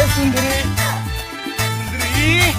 हे सुंदरी सुंदरी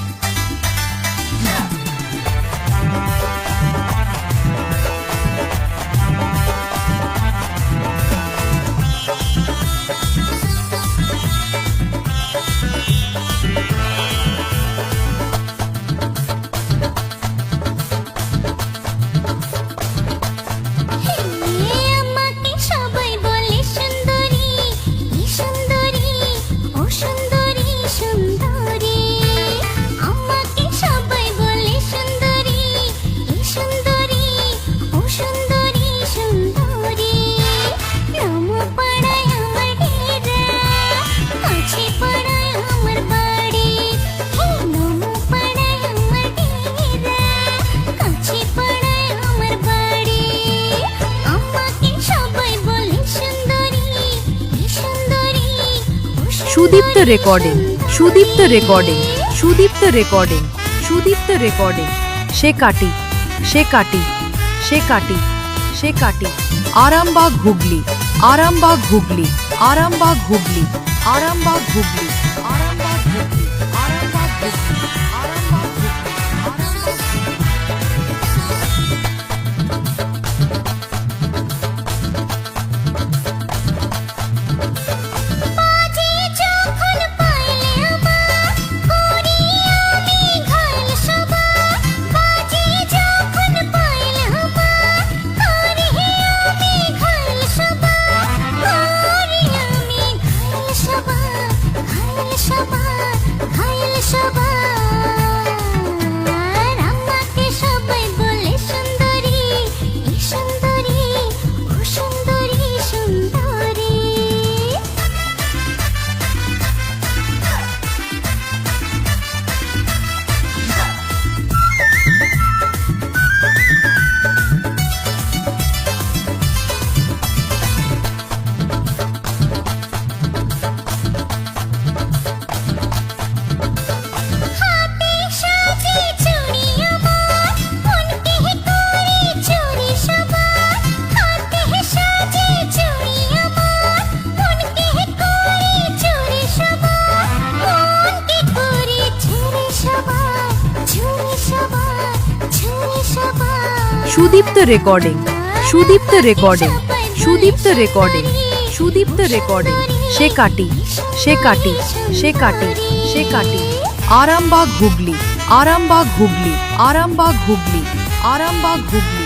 Sudipta recording Sudipta recording Sudipta recording Sudipta recording সে কাটি সে কাটি সে কাটি সে কাটি Arambagh Hooghly Arambagh Hooghly Arambagh Hooghly Arambagh Hooghly Arambagh Hooghly Arambagh Hooghly Arambagh Sudipta recording Sudipta recording Sudipta recording Sudipta recording সে কাটি সে কাটি সে কাটি সে কাটি আরামবাগ হুগলি আরামবাগ হুগলি আরামবাগ হুগলি আরামবাগ হুগলি